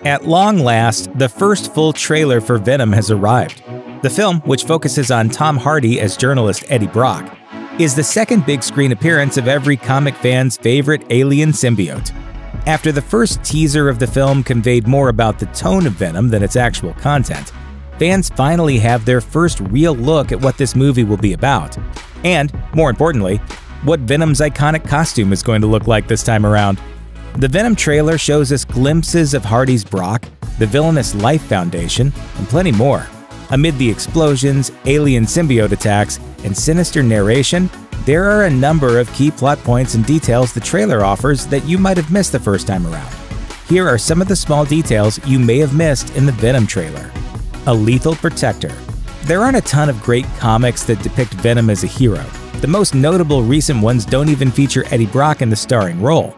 At long last, the first full trailer for Venom has arrived. The film, which focuses on Tom Hardy as journalist Eddie Brock, is the second big screen appearance of every comic fan's favorite alien symbiote. After the first teaser of the film conveyed more about the tone of Venom than its actual content, fans finally have their first real look at what this movie will be about, and, more importantly, what Venom's iconic costume is going to look like this time around. The Venom trailer shows us glimpses of Hardy's Brock, the villainous Life Foundation, and plenty more. Amid the explosions, alien symbiote attacks, and sinister narration, there are a number of key plot points and details the trailer offers that you might have missed the first time around. Here are some of the small details you may have missed in the Venom trailer. A lethal protector. There aren't a ton of great comics that depict Venom as a hero. The most notable recent ones don't even feature Eddie Brock in the starring role.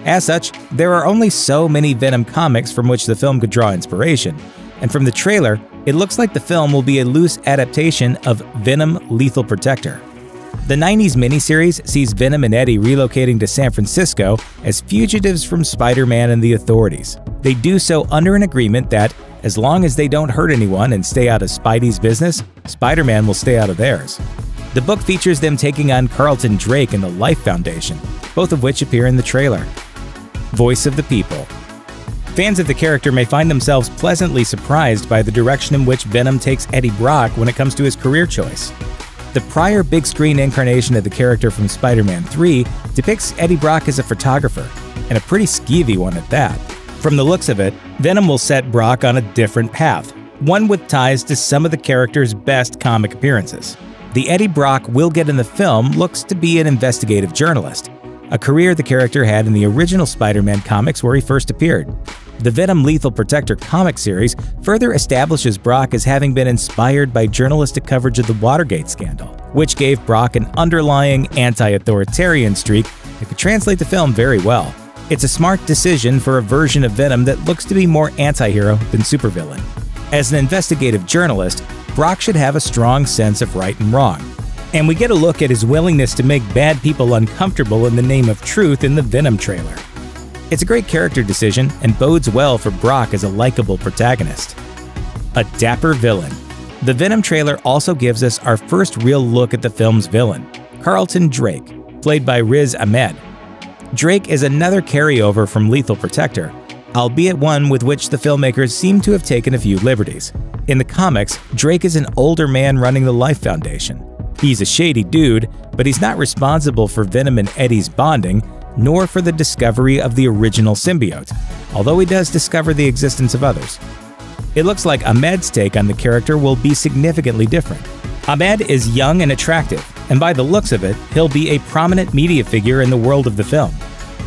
As such, there are only so many Venom comics from which the film could draw inspiration, and from the trailer, it looks like the film will be a loose adaptation of Venom Lethal Protector. The 90s miniseries sees Venom and Eddie relocating to San Francisco as fugitives from Spider-Man and the authorities. They do so under an agreement that, as long as they don't hurt anyone and stay out of Spidey's business, Spider-Man will stay out of theirs. The book features them taking on Carlton Drake and the Life Foundation, both of which appear in the trailer. Voice of the People. Fans of the character may find themselves pleasantly surprised by the direction in which Venom takes Eddie Brock when it comes to his career choice. The prior big-screen incarnation of the character from Spider-Man 3 depicts Eddie Brock as a photographer, and a pretty skeevy one at that. From the looks of it, Venom will set Brock on a different path, one with ties to some of the character's best comic appearances. The Eddie Brock we'll get in the film looks to be an investigative journalist, a career the character had in the original Spider-Man comics where he first appeared. The Venom Lethal Protector comic series further establishes Brock as having been inspired by journalistic coverage of the Watergate scandal, which gave Brock an underlying anti-authoritarian streak that could translate the film very well. It's a smart decision for a version of Venom that looks to be more anti-hero than supervillain. As an investigative journalist, Brock should have a strong sense of right and wrong. And we get a look at his willingness to make bad people uncomfortable in the name of truth in the Venom trailer. It's a great character decision and bodes well for Brock as a likable protagonist. A dapper villain. The Venom trailer also gives us our first real look at the film's villain, Carlton Drake, played by Riz Ahmed. Drake is another carryover from Lethal Protector, albeit one with which the filmmakers seem to have taken a few liberties. In the comics, Drake is an older man running the Life Foundation. He's a shady dude, but he's not responsible for Venom and Eddie's bonding, nor for the discovery of the original symbiote, although he does discover the existence of others. It looks like Ahmed's take on the character will be significantly different. Ahmed is young and attractive, and by the looks of it, he'll be a prominent media figure in the world of the film.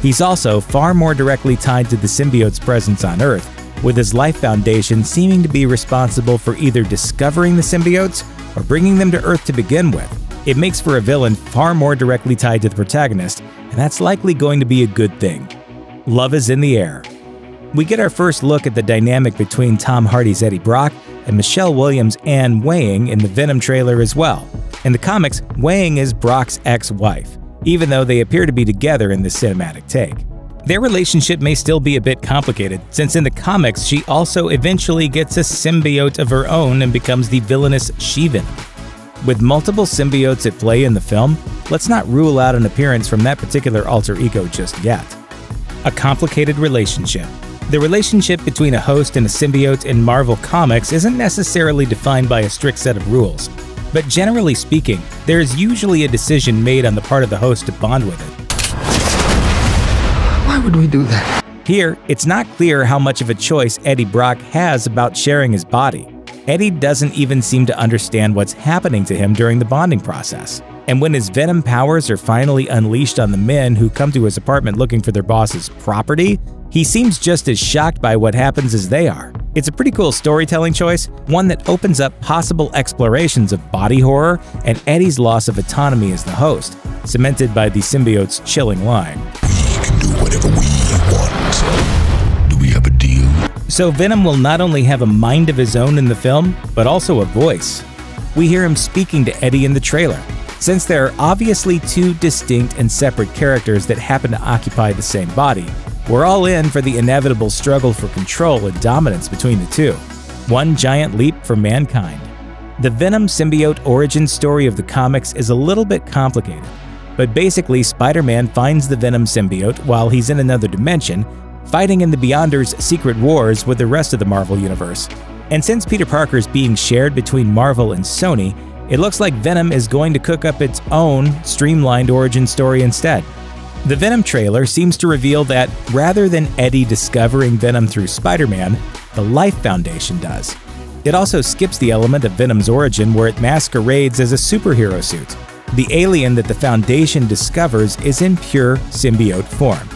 He's also far more directly tied to the symbiote's presence on Earth, with his Life Foundation seeming to be responsible for either discovering the symbiotes or bringing them to Earth to begin with. It makes for a villain far more directly tied to the protagonist, and that's likely going to be a good thing. Love is in the air. We get our first look at the dynamic between Tom Hardy's Eddie Brock and Michelle Williams' Anne Weying in the Venom trailer as well. In the comics, Weying is Brock's ex-wife, even though they appear to be together in the cinematic take. Their relationship may still be a bit complicated, since in the comics she also eventually gets a symbiote of her own and becomes the villainous She-Venom. With multiple symbiotes at play in the film, let's not rule out an appearance from that particular alter ego just yet. A complicated relationship. The relationship between a host and a symbiote in Marvel Comics isn't necessarily defined by a strict set of rules, but generally speaking, there is usually a decision made on the part of the host to bond with it. Why would we do that? Here, it's not clear how much of a choice Eddie Brock has about sharing his body. Eddie doesn't even seem to understand what's happening to him during the bonding process. And when his Venom powers are finally unleashed on the men who come to his apartment looking for their boss's property, he seems just as shocked by what happens as they are. It's a pretty cool storytelling choice, one that opens up possible explorations of body horror and Eddie's loss of autonomy as the host, cemented by the symbiote's chilling line. We can do whatever we want. Do we have a deal? So Venom will not only have a mind of his own in the film, but also a voice. We hear him speaking to Eddie in the trailer. Since there are obviously two distinct and separate characters that happen to occupy the same body, We're all in for the inevitable struggle for control and dominance between the two. One giant leap for mankind. The Venom symbiote origin story of the comics is a little bit complicated, but basically Spider-Man finds the Venom symbiote while he's in another dimension, fighting in the Beyonders' secret wars with the rest of the Marvel Universe. And since Peter Parker's being shared between Marvel and Sony, it looks like Venom is going to cook up its own streamlined origin story instead. The Venom trailer seems to reveal that rather than Eddie discovering Venom through Spider-Man, the Life Foundation does. It also skips the element of Venom's origin where it masquerades as a superhero suit. The alien that the Foundation discovers is in pure symbiote form.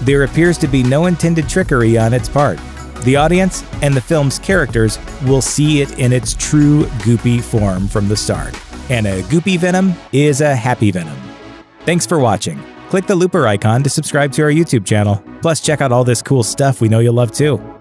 There appears to be no intended trickery on its part. The audience and the film's characters will see it in its true goopy form from the start. And a goopy Venom is a happy Venom. Thanks for watching. Click the looper icon to subscribe to our YouTube channel. Plus, check out all this cool stuff we know you'll love too.